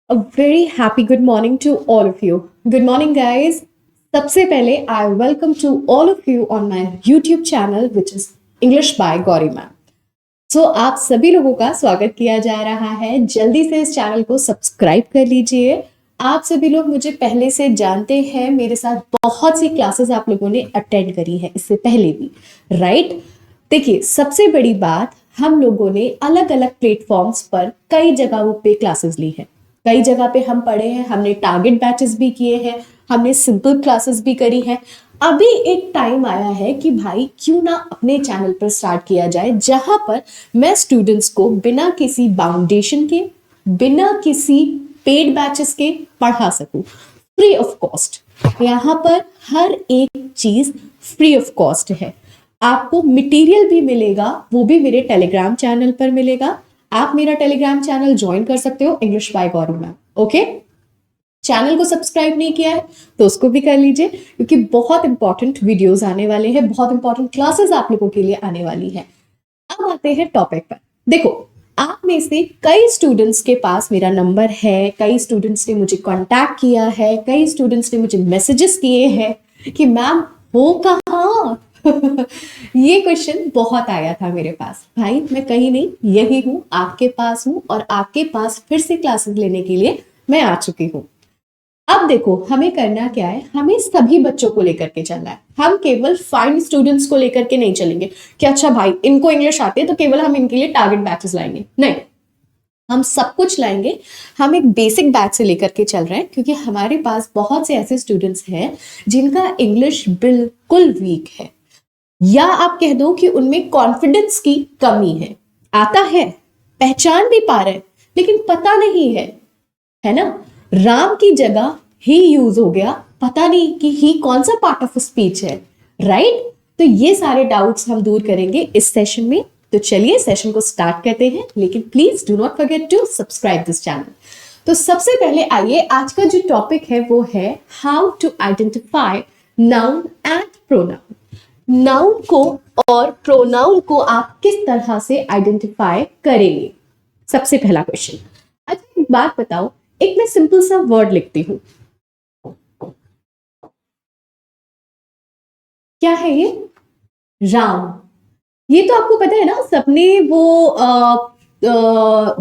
A very happy good morning to all of you. Good morning, guys. सबसे पहले I welcome to all of you on my YouTube channel which is English by Gauri Ma'am. So आप सभी लोगों का स्वागत किया जा रहा है. जल्दी से इस चैनल को सब्सक्राइब कर लीजिए. आप सभी लोग मुझे पहले से जानते हैं, मेरे साथ बहुत सी क्लासेस आप लोगों ने अटेंड करी है इससे पहले भी, राइट? देखिए, सबसे बड़ी बात, हम लोगों ने अलग अलग प्लेटफॉर्म्स पर कई जगहों पे क्लासेस ली है. कई जगह पे हम पढ़े हैं, हमने टारगेट बैचेस भी किए हैं, हमने सिंपल क्लासेस भी करी है. अभी एक टाइम आया है कि भाई क्यों ना अपने चैनल पर स्टार्ट किया जाए, जहां पर मैं स्टूडेंट्स को बिना किसी बाउंडेशन के, बिना किसी पेड बैचेस के पढ़ा सकूं, फ्री ऑफ कॉस्ट. यहाँ पर हर एक चीज फ्री ऑफ कॉस्ट है. आपको मटेरियल भी मिलेगा, वो भी मेरे टेलीग्राम चैनल पर मिलेगा. आप मेरा टेलीग्राम चैनल ज्वाइन कर सकते हो, English by Gauri ma'am. Okay, channel को सब्सक्राइब नहीं किया है तो उसको भी कर लीजिए, क्योंकि बहुत इंपॉर्टेंट वीडियोस आने वाले हैं, बहुत इंपॉर्टेंट क्लासेस आप लोगों के लिए आने वाली है. अब आते हैं टॉपिक पर. देखो, आप में से कई स्टूडेंट्स के पास मेरा नंबर है, कई स्टूडेंट्स ने मुझे कांटेक्ट किया है, कई स्टूडेंट्स ने मुझे मैसेजेस किए हैं कि मैम हो कहाँ. ये क्वेश्चन बहुत आया था मेरे पास. भाई मैं कहीं नहीं, यही हूं, आपके पास हूं, और आपके पास फिर से क्लासेस लेने के लिए मैं आ चुकी हूं. अब देखो, हमें करना क्या है, हमें सभी बच्चों को लेकर के चलना है. हम केवल फाइन स्टूडेंट्स को लेकर के नहीं चलेंगे कि अच्छा भाई इनको इंग्लिश आती है तो केवल हम इनके लिए टारगेट बैचेस लाएंगे. नहीं, हम सब कुछ लाएंगे. हम एक बेसिक बैच से लेकर के चल रहे हैं, क्योंकि हमारे पास बहुत से ऐसे स्टूडेंट्स हैं जिनका इंग्लिश बिल्कुल वीक है, या आप कह दो कि उनमें कॉन्फिडेंस की कमी है. आता है, पहचान भी पा रहे हैं, लेकिन पता नहीं है ना. राम की जगह ही यूज हो गया, पता नहीं कि ही कौन सा पार्ट ऑफ स्पीच है, राइट? तो ये सारे डाउट्स हम दूर करेंगे इस सेशन में. तो चलिए सेशन को स्टार्ट करते हैं, लेकिन please do not forget to subscribe this channel. तो सबसे पहले आइए, आज का जो टॉपिक है वो है how to identify noun and pronoun. Noun को और प्रोनाउन को आप किस तरह से आइडेंटिफाई करेंगे, सबसे पहला क्वेश्चन. अच्छा एक बात बताओ, एक मैं सिंपल सा वर्ड लिखती हूं, क्या है ये? राम. ये तो आपको पता है ना, सबने वो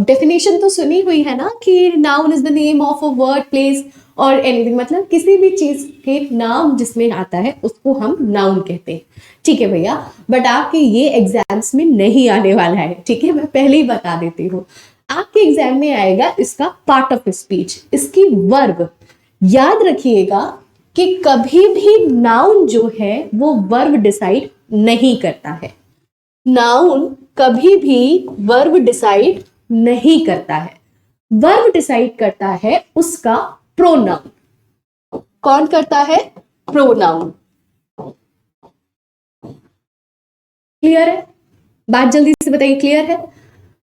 डेफिनेशन तो सुनी हुई है ना कि noun is the name of a word, place और एनीथिंग. मतलब किसी भी चीज के नाम जिसमें आता है उसको हम नाउन कहते हैं. ठीक है भैया, बट आपके ये एग्जाम्स में नहीं आने वाला है, ठीक है, मैं पहले ही बता देती हूँ. आपके एग्जाम में आएगा इसका पार्ट ऑफ स्पीच, इसकी वर्ब. याद रखिएगा कि कभी भी नाउन जो है वो वर्ब डिसाइड नहीं करता है. नाउन कभी भी वर्ब डिसाइड नहीं करता है. वर्ब डिसाइड करता है उसका प्रोनाउन. कौन करता है? प्रोनाउन. क्लियर है? बात जल्दी से बताइए, क्लियर है?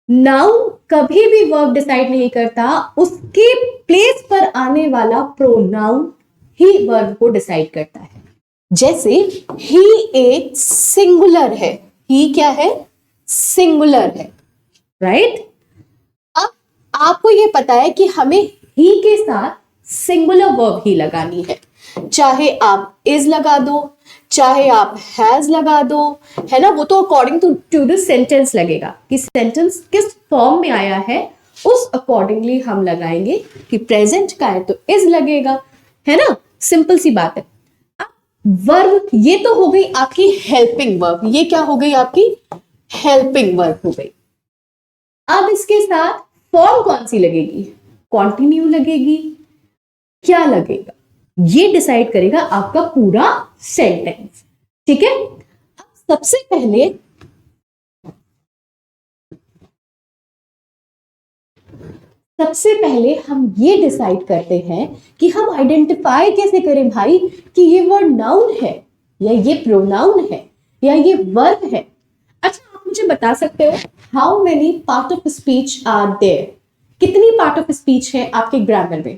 नाउन कभी भी वर्ब डिसाइड नहीं करता, उसके प्लेस पर आने वाला प्रोनाउन ही वर्ब को डिसाइड करता है. जैसे ही एक सिंगुलर है, ही क्या है? सिंगुलर है, राइट? अब आपको यह पता है कि हमें ही के साथ सिंगुलर वर्ब ही लगानी है. चाहे आप इज लगा दो, चाहे आप हैज लगा दो, है ना, वो तो अकॉर्डिंग टू द सेंटेंस लगेगा कि सेंटेंस किस फॉर्म में आया है, उस अकॉर्डिंगली हम लगाएंगे. कि प्रेजेंट का है तो इज लगेगा, है ना. सिंपल सी बात है. वर्ब ये तो हो गई आपकी हेल्पिंग वर्ब. ये क्या हो गई? आपकी हेल्पिंग वर्ब हो गई. अब इसके साथ फॉर्म कौन सी लगेगी? कॉन्टिन्यू लगेगी, क्या लगेगा, ये डिसाइड करेगा आपका पूरा सेंटेंस. ठीक है. अब सबसे पहले हम ये डिसाइड करते हैं कि हम आइडेंटिफाई कैसे करें भाई कि ये वर्ड नाउन है, या ये प्रोनाउन है, या ये वर्ब है. अच्छा, आप मुझे बता सकते हो how many part of speech are there? कितनी पार्ट ऑफ स्पीच है आपके ग्रामर में?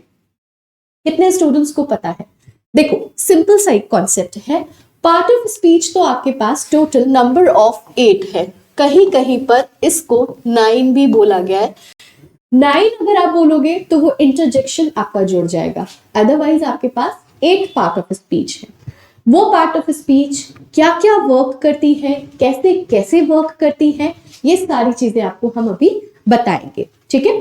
कितने स्टूडेंट्स को पता है? देखो, सिंपल सा एक कॉन्सेप्ट है. पार्ट ऑफ स्पीच तो आपके पास टोटल नंबर ऑफ 8 है. कहीं कहीं पर इसको 9 भी बोला गया है. 9 अगर आप बोलोगे तो वो इंटरजेक्शन आपका जुड़ जाएगा। अदरवाइज आपके पास 8 पार्ट ऑफ स्पीच है। वो पार्ट ऑफ स्पीच क्या क्या वर्क करती है, कैसे कैसे वर्क करती है, ये सारी चीजें आपको हम अभी बताएंगे। ठीक है,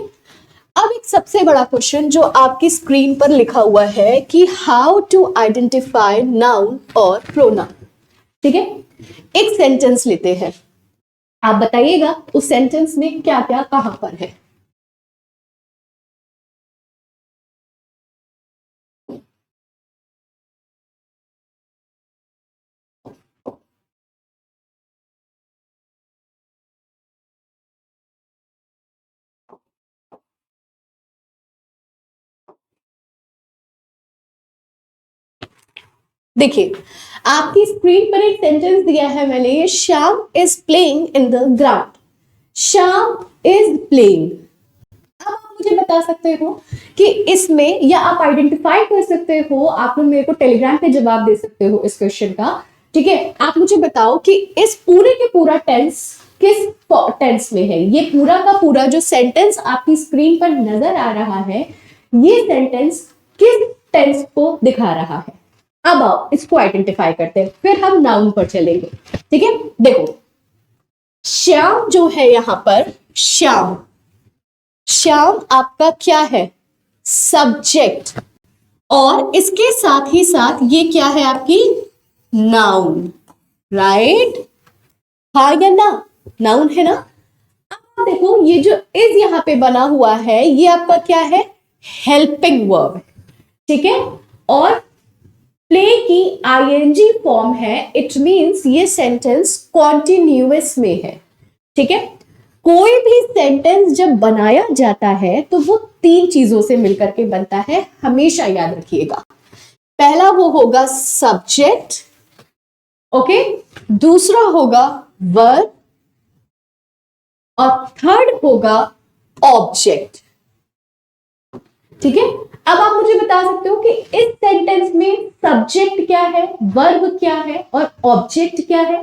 अब एक सबसे बड़ा क्वेश्चन जो आपकी स्क्रीन पर लिखा हुआ है कि हाउ टू आइडेंटिफाई नाउन और प्रोनाउन। ठीक है, एक सेंटेंस लेते हैं, आप बताइएगा उस सेंटेंस में क्या क्या कहां पर है। देखिए, आपकी स्क्रीन पर एक सेंटेंस दिया है मैंने, Shyam is playing in the ground. Shyam is playing. अब आप मुझे बता सकते हो कि इसमें, या आप आइडेंटिफाई कर सकते हो, आप लोग मेरे को टेलीग्राम पे जवाब दे सकते हो इस क्वेश्चन का। ठीक है, आप मुझे बताओ कि इस पूरे के पूरा टेंस किस टेंस में है। ये पूरा का पूरा जो सेंटेंस आपकी स्क्रीन पर नजर आ रहा है, ये सेंटेंस किस टेंस को दिखा रहा है। अब आओ इसको आइडेंटिफाई करते हैं, फिर हम नाउन पर चलेंगे। ठीक है, देखो श्याम जो है यहां पर, श्याम, श्याम आपका क्या है, सब्जेक्ट, और इसके साथ ही साथ ये क्या है आपकी नाउन। राइट, हाँ या ना, नाउन है ना। अब देखो ये जो इज यहां पे बना हुआ है, ये आपका क्या है, हेल्पिंग वर्ब। ठीक है, और प्ले की आईएनजी फॉर्म है, इट मींस ये सेंटेंस कॉन्टिन्यूअस में है। ठीक है, कोई भी सेंटेंस जब बनाया जाता है तो वो 3 चीजों से मिलकर के बनता है, हमेशा याद रखिएगा। पहला वो होगा सब्जेक्ट, ओके, दूसरा होगा वर्ब, और थर्ड होगा ऑब्जेक्ट। ठीक है, अब आप मुझे बता सकते हो कि इस सेंटेंस में सब्जेक्ट क्या है, वर्ब क्या है और ऑब्जेक्ट क्या है।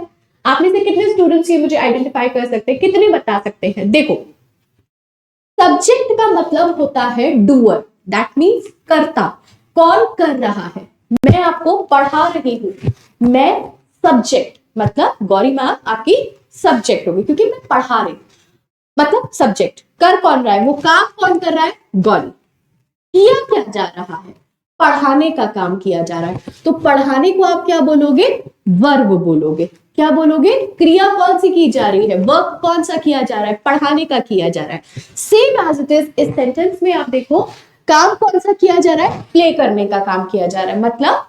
आप में से कितने स्टूडेंट्स ये मुझे आइडेंटिफाई कर सकते हैं, कितने बता सकते हैं। देखो, सब्जेक्ट का मतलब होता है डूअर, दैट मीन्स कर्ता, कौन कर रहा है। मैं आपको पढ़ा रही हूं, मैं सब्जेक्ट, मतलब गौरी मैम आपकी सब्जेक्ट होगी क्योंकि मैं पढ़ा रही हूं, मतलब सब्जेक्ट। कर कौन रहा है, वो काम कौन कर रहा है, गौरी। किया क्या जा रहा है, पढ़ाने का काम किया जा रहा है, तो पढ़ाने को आप क्या बोलोगे, वर्ब बोलोगे। क्या बोलोगे, क्रिया कौन सी की जा रही है, वर्क कौन सा किया जा रहा है, पढ़ाने का किया जा रहा है। सेम एज इट इज इस सेंटेंस में आप देखो, काम कौन सा किया जा रहा है, प्ले करने का काम किया जा रहा है, मतलब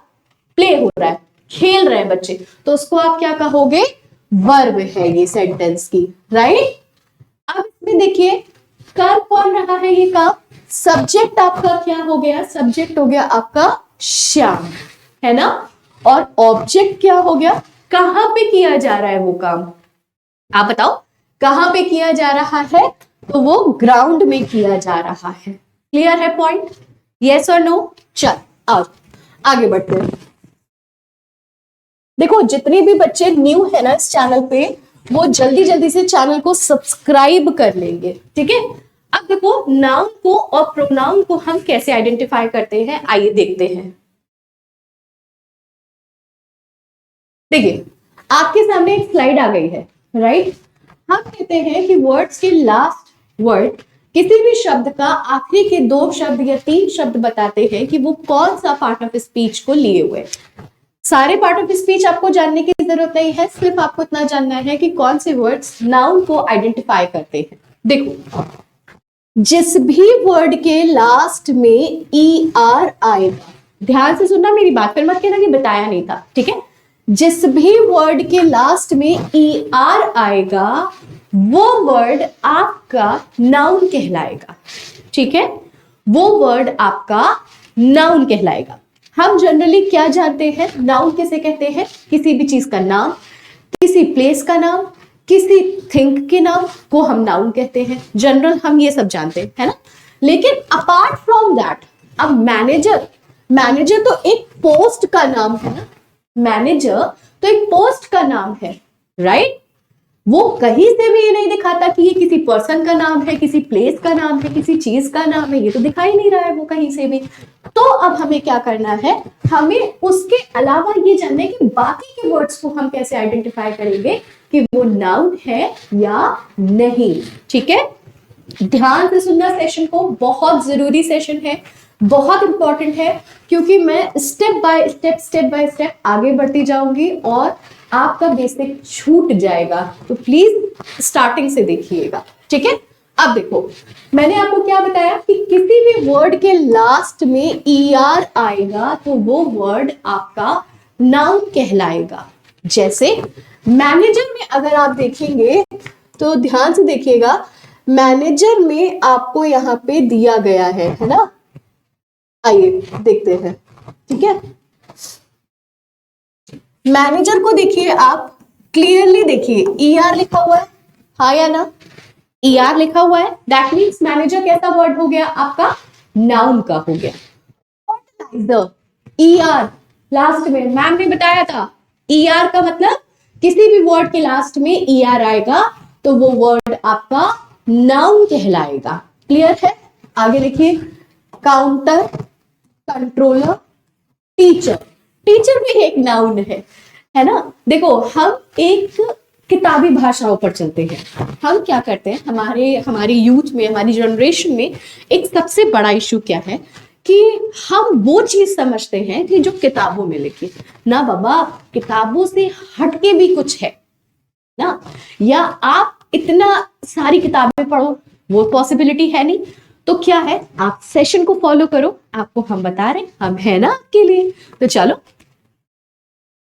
प्ले हो रहा है, खेल रहे हैं बच्चे, तो उसको आप क्या कहोगे, वर्ब है ये सेंटेंस की। राइट, अब इसमें देखिए कर कौन रहा है ये काम, सब्जेक्ट आपका क्या हो गया, सब्जेक्ट हो गया आपका श्याम, है ना। और ऑब्जेक्ट क्या हो गया, कहां पे किया जा रहा है वो काम, आप बताओ कहां पे किया जा रहा है, तो वो ग्राउंड में किया जा रहा है। क्लियर है पॉइंट, यस और नो। चल आओ आगे बढ़ते हैं। देखो जितने भी बच्चे न्यू है ना इस चैनल पे, वो जल्दी जल्दी से चैनल को सब्सक्राइब कर लेंगे। ठीक है, अब देखो नाउन को और प्रोनाउन को हम कैसे आइडेंटिफाई करते हैं, आइए देखते हैं। देखिए आपके सामने एक स्लाइड आ गई है। राइट, हम कहते हैं कि वर्ड्स के लास्ट वर्ड, किसी भी शब्द का आखिरी के 2 शब्द या 3 शब्द बताते हैं कि वो कौन सा पार्ट ऑफ स्पीच को लिए हुए। सारे पार्ट ऑफ स्पीच आपको जानने की जरूरत नहीं है, सिर्फ आपको इतना जानना है कि कौन से वर्ड्स नाउन को आइडेंटिफाई करते हैं। देखो, जिस भी वर्ड के लास्ट में ई आर आएगा, ध्यान से सुनना मेरी बात, फिर मत कहना कि बताया नहीं था। ठीक है, जिस भी वर्ड के लास्ट में ई आर आएगा वो वर्ड आपका नाउन कहलाएगा। ठीक है, वो वर्ड आपका नाउन कहलाएगा। हम जनरली क्या जानते हैं, नाउन किसे कहते हैं, किसी भी चीज का नाम, किसी प्लेस का नाम, किसी थिंग के नाम को हम नाउन कहते हैं। जनरल हम ये सब जानते हैं, है ना। लेकिन अपार्ट फ्रॉम दैट, अब मैनेजर, मैनेजर तो एक पोस्ट का नाम है ना, मैनेजर तो एक पोस्ट का नाम है। राइट, वो कहीं से भी ये नहीं दिखाता कि ये किसी पर्सन का नाम है, किसी प्लेस का नाम है, किसी चीज का नाम है, ये तो दिखाई नहीं रहा है वो कहीं से भी। तो अब हमें क्या करना है, हमें उसके अलावा ये जानना है कि बाकी के वर्ड्स को हम कैसे आइडेंटिफाई करेंगे कि वो नाउन है या नहीं। ठीक है, ध्यान से सुनना सेशन को, बहुत जरूरी सेशन है, बहुत इंपॉर्टेंट है, क्योंकि मैं स्टेप बाय स्टेप आगे बढ़ती जाऊंगी और आपका बेसिक छूट जाएगा, तो प्लीज स्टार्टिंग से देखिएगा। ठीक है, अब देखो मैंने आपको क्या बताया कि किसी भी वर्ड के लास्ट में ER आएगा तो वो वर्ड आपका नाउन कहलाएगा। जैसे मैनेजर में अगर आप देखेंगे तो ध्यान से देखिएगा, मैनेजर में आपको यहाँ पे दिया गया है ना, आइए देखते हैं। ठीक है, मैनेजर को देखिए, आप क्लियरली देखिए ER लिखा हुआ है, हाँ या ना, ER लिखा हुआ है, दैट मीन्स मैनेजर कैसा वर्ड हो गया आपका, नाउन का हो गया। फर्टिलाइजर, ER लास्ट में, मैम ने बताया था ER का मतलब किसी भी वर्ड के लास्ट में ER आएगा तो वो वर्ड आपका नाउन कहलाएगा। क्लियर है, आगे देखिए, काउंटर, कंट्रोलर, टीचर, टीचर भी एक नाउन है ना। देखो हम एक किताबी भाषाओं पर चलते हैं, हम क्या करते हैं, हमारे यूथ में, हमारी जनरेशन में एक सबसे बड़ा इशू क्या है कि हम वो चीज समझते हैं कि जो किताबों में लिखी ना, बाबा किताबों से हटके भी कुछ है ना, या आप इतना सारी किताबें पढ़ो, वो पॉसिबिलिटी है नहीं। तो क्या है, आप सेशन को फॉलो करो, आपको हम बता रहे हैं, हम है ना आपके लिए। तो चलो,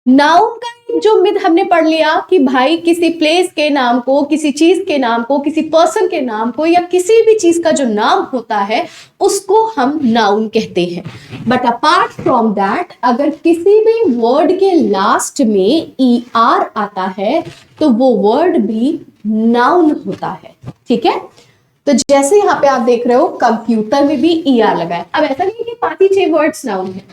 नाउन का जो मिथ हमने पढ़ लिया कि भाई किसी प्लेस के नाम को, किसी चीज के नाम को, किसी पर्सन के नाम को, या किसी भी चीज का जो नाम होता है उसको हम नाउन कहते हैं। बट अपार्ट फ्रॉम दैट, अगर किसी भी वर्ड के लास्ट में ER आता है तो वो वर्ड भी नाउन होता है। ठीक है, तो जैसे यहाँ पे आप देख रहे हो कंप्यूटर में भी ER लगा है। अब ऐसा नहीं कि 5 ही 6 वर्ड्स नाउन है,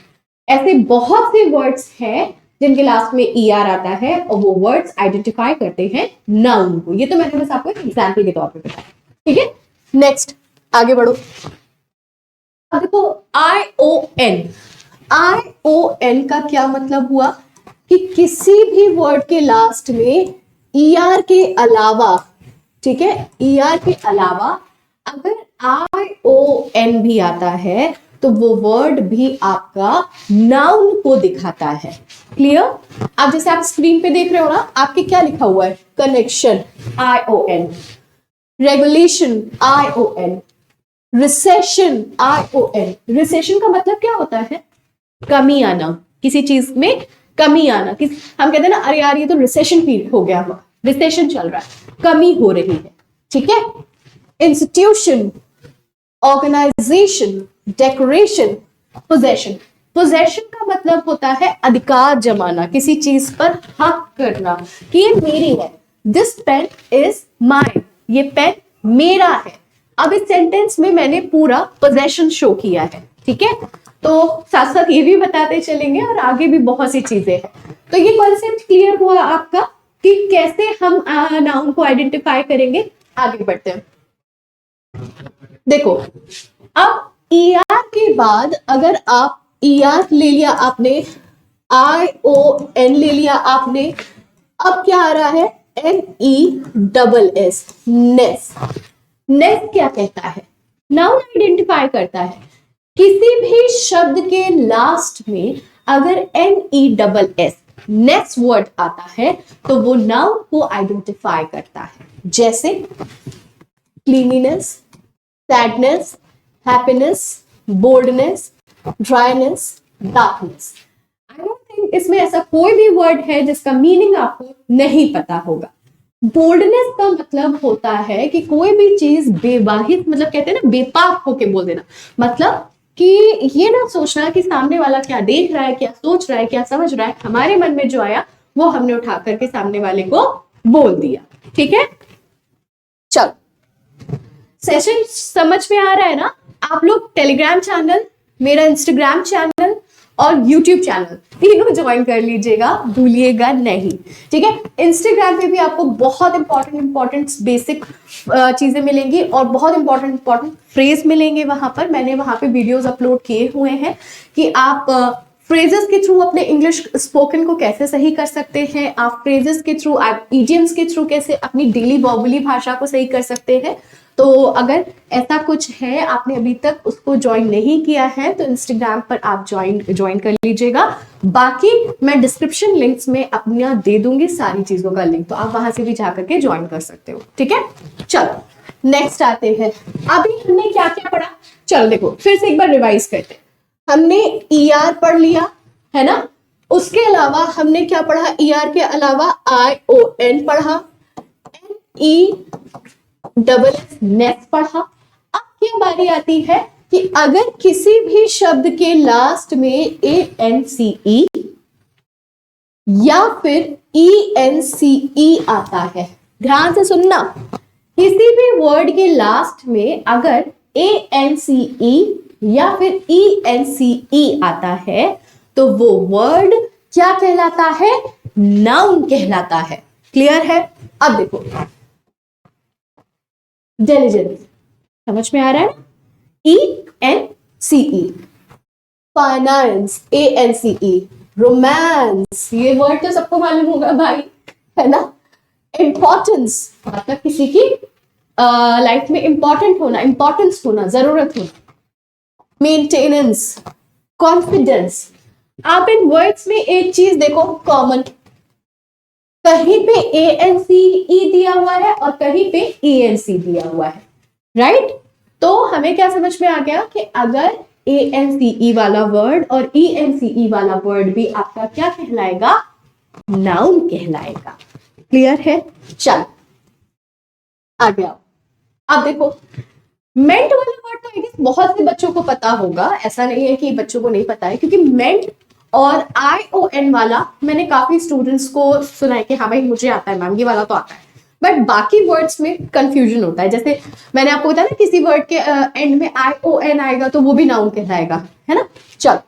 ऐसे बहुत से वर्ड्स हैं जिनके लास्ट में ER आता है और वो वर्ड्स आइडेंटिफाई करते हैं नाउन को। ये तो मैंने बस आपको एक एग्जाम्पल के तौर पे बताया। ठीक है, नेक्स्ट आगे बढ़ो। अब देखो ION का क्या मतलब हुआ कि किसी भी वर्ड के लास्ट में ER के अलावा, ठीक है, ER के अलावा अगर ION भी आता है तो वो वर्ड भी आपका नाउन को दिखाता है। क्लियर, अब जैसे आप स्क्रीन पे देख रहे हो ना, आपके क्या लिखा हुआ है, connection ION, regulation ION, recession ION। Recession का मतलब क्या होता है, कमी आना, किसी चीज में कमी आना। हम कहते हैं ना, अरे यार ये तो रिसेशन पीरियड हो गया, रिसेशन चल रहा है, कमी हो रही है। ठीक है, institution, organisation, decoration, possession. Possession का मतलब होता है अधिकार जमाना, किसी चीज पर हक करना कि ये मेरी है, दिस पेन इज माइन, ये पेन मेरा है। अब इस सेंटेंस में मैंने पूरा पोजेशन शो किया है। ठीक है, तो साथ साथ ये भी बताते चलेंगे और आगे भी बहुत सी चीजें हैं। तो ये कॉन्सेप्ट क्लियर हुआ आपका कि कैसे हम नाउन को आइडेंटिफाई करेंगे। आगे बढ़ते हैं। देखो, अब ER के बाद अगर आप ER ले लिया आपने, ION ले लिया आपने, अब क्या आ रहा है, NESS, नेस। नेस क्या कहता है, नाउन आइडेंटिफाई करता है। किसी भी शब्द के लास्ट में अगर NESS, नेक्स्ट वर्ड आता है तो वो नाउन को आइडेंटिफाई करता है। जैसे cleanliness, sadness, happiness, boldness, dryness, darkness. I don't think इसमें ऐसा कोई भी वर्ड है जिसका मीनिंग आपको नहीं पता होगा। बोल्डनेस का मतलब होता है कि कोई भी चीज बेवाहित, मतलब कहते हैं ना बेपाक होके बोल देना, मतलब कि ये ना सोचना कि सामने वाला क्या देख रहा है, क्या सोच रहा है, क्या समझ रहा है, हमारे मन में जो आया वो हमने उठा करके सामने वाले को बोल दिया। ठीक है, चलो सेशन समझ में आ रहा है ना। आप लोग टेलीग्राम चैनल, मेरा इंस्टाग्राम चैनल और YouTube चैनल तीनों ज्वाइन कर लीजिएगा, भूलिएगा नहीं, ठीक है। इंस्टाग्राम पे भी आपको बहुत इंपॉर्टेंट बेसिक चीजें मिलेंगी और बहुत इंपॉर्टेंट फ्रेज मिलेंगे वहां पर। मैंने वहां पे वीडियोस अपलोड किए हुए हैं कि आप फ्रेजेस के थ्रू अपने इंग्लिश स्पोकन को कैसे सही कर सकते हैं, आप फ्रेजेस के थ्रू, आप इडियम्स के थ्रू कैसे अपनी डेली वॉबुली भाषा को सही कर सकते हैं। तो अगर ऐसा कुछ है, आपने अभी तक उसको ज्वाइन नहीं किया है, तो इंस्टाग्राम पर आप ज्वाइन कर लीजिएगा। बाकी मैं डिस्क्रिप्शन लिंक्स में अपना दे दूंगी सारी चीजों का लिंक, तो आप वहां से भी जाकर के ज्वाइन कर सकते हो, ठीक है। चलो नेक्स्ट आते हैं। अभी हमने क्या क्या पढ़ा, चलो देखो फिर से एक बार रिवाइज करते हैं। हमने ER पढ़ लिया है ना, उसके अलावा हमने क्या पढ़ा, ER के अलावा ION पढ़ा, NESS नेस पढ़ा। अब क्या बारी आती है कि अगर किसी भी शब्द के लास्ट में ANCE या फिर ENCE आता है, ध्यान से सुनना, किसी भी वर्ड के लास्ट में अगर ANCE या फिर ENCE आता है तो वो वर्ड क्या कहलाता है, नाउन कहलाता है। क्लियर है। अब देखो डिलिजेंस समझ में आ रहा है, ENCE, फाइनेंस ANCE, रोमांस ये वर्ड तो सबको मालूम होगा भाई, है ना। इंपॉर्टेंस मतलब किसी की लाइफ में इंपॉर्टेंट होना, इंपॉर्टेंस होना, जरूरत होना। Maintenance, confidence. आप इन वर्ड्स में एक चीज देखो कॉमन, कहीं पे ANCE दिया हुआ है और कहीं पे ENC दिया हुआ है, राइट। तो हमें क्या समझ में आ गया कि अगर ANCE वाला वर्ड और ENCE वाला वर्ड भी आपका क्या कहलाएगा, नाउन कहलाएगा। क्लियर है। चल आगे आओ। अब देखो मेंट वाला वर्ड तो आई गेस बहुत से बच्चों को पता होगा, ऐसा नहीं है कि बच्चों को नहीं पता है, क्योंकि मेंट और ION वाला मैंने काफी स्टूडेंट्स को सुना है कि हाँ भाई मुझे आता है मैम, ये वाला तो आता है, बट बाकी वर्ड्स में कंफ्यूजन होता है। जैसे मैंने आपको बताया ना, किसी वर्ड के एंड में ION आएगा तो वो भी नाउन कहलाएगा, है ना। चल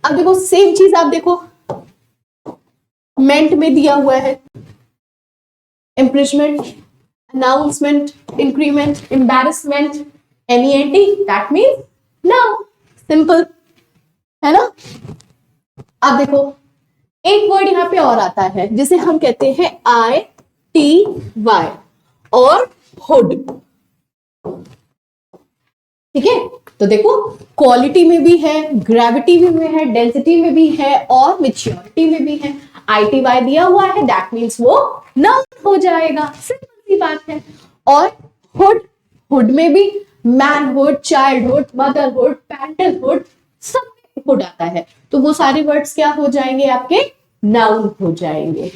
अब देखो सेम चीज आप देखो मेंट में दिया हुआ है, imprisonment, announcement, increment, embarrassment, MENT, that means noun, simple, है ना। अब देखो एक वर्ड यहां पे और आता है जिसे हम कहते हैं ITY और हुड, ठीक है। तो देखो क्वालिटी में भी है, ग्रेविटी में है, डेंसिटी में भी है और मैच्योरिटी में भी है। ITY दिया हुआ है, दैट मीन्स वो नाउन हो जाएगा, सिंपल सी बात है। और हुड, हुड में भी मैनहुड, चाइल्डहुड, मदरहुड, पैरेंटलहुड, सब में हुड आता है, तो वो सारे वर्ड्स क्या हो जाएंगे, आपके नाउन हो जाएंगे,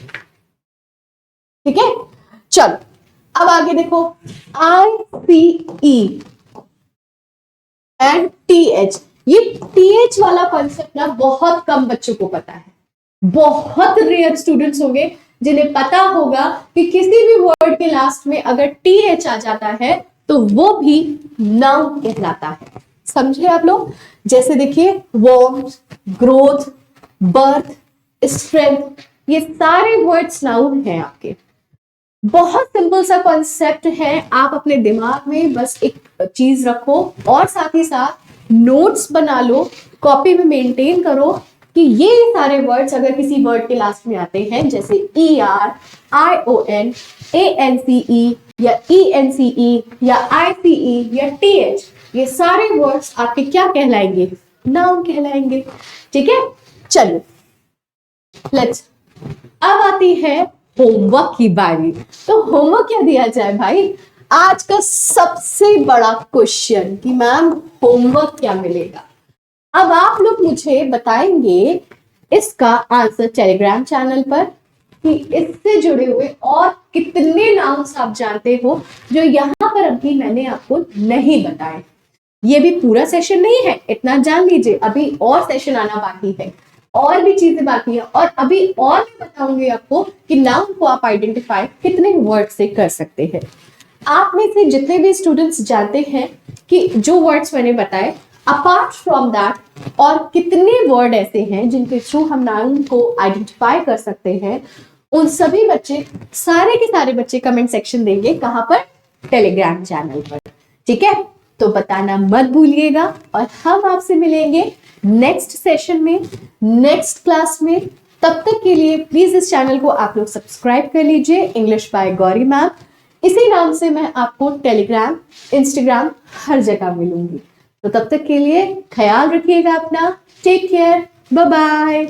ठीक है। चलो अब आगे देखो ICE एंड TH। ये TH वाला कॉन्सेप्ट ना बहुत कम बच्चों को पता है, बहुत रेयर स्टूडेंट्स होंगे जिन्हें पता होगा कि किसी भी वर्ड के लास्ट में अगर TH आ जाता है तो वो भी नाउन कहलाता है। समझे आप लोग। जैसे देखिए वार्मथ, ग्रोथ, बर्थ, स्ट्रेंथ, ये सारे वर्ड्स नाउन हैं आपके। बहुत सिंपल सा कॉन्सेप्ट है, आप अपने दिमाग में बस एक चीज रखो और साथ ही साथ नोट्स बना लो, कॉपी में मेंटेन करो कि ये सारे वर्ड्स अगर किसी वर्ड के लास्ट में आते हैं, जैसे ER, ION, ANCE या ENCE या ICE या TH, ये सारे वर्ड्स आपके क्या कहलाएंगे, नाउन कहलाएंगे, ठीक है। चलिए लेट्स, अब आती है होमवर्क की बारी। तो होमवर्क क्या दिया जाए भाई, आज का सबसे बड़ा क्वेश्चन कि मैम होमवर्क क्या मिलेगा। अब आप लोग मुझे बताएंगे इसका आंसर टेलीग्राम चैनल पर कि इससे जुड़े हुए और कितने नाउन्स आप जानते हो जो यहाँ पर अभी मैंने आपको नहीं बताए। ये भी पूरा सेशन नहीं है, इतना जान लीजिए, अभी और सेशन आना बाकी है, और भी चीजें बाकी है, और अभी और भी बताऊंगी आपको कि नाउन को आप आइडेंटिफाई कितने वर्ड से कर सकते हैं। आप में से जितने भी स्टूडेंट्स जानते हैं कि जो वर्ड्स मैंने बताए अपार्ट फ्रॉम दैट और कितने वर्ड ऐसे हैं जिनके थ्रू हम नाउन को आइडेंटिफाई कर सकते हैं, उन सभी बच्चे, सारे के सारे बच्चे कमेंट सेक्शन देंगे। कहां पर? टेलीग्राम चैनल पर। ठीक है, तो बताना मत भूलिएगा और हम आपसे मिलेंगे नेक्स्ट सेशन में, नेक्स्ट क्लास में। तब तक के लिए प्लीज इस चैनल को आप लोग सब्सक्राइब कर लीजिए, इंग्लिश बाय गौरी मैम। इसी नाम से मैं आपको टेलीग्राम, इंस्टाग्राम हर जगह मिलूंगी। तो तब तक के लिए ख्याल रखिएगा अपना। Take care, bye bye.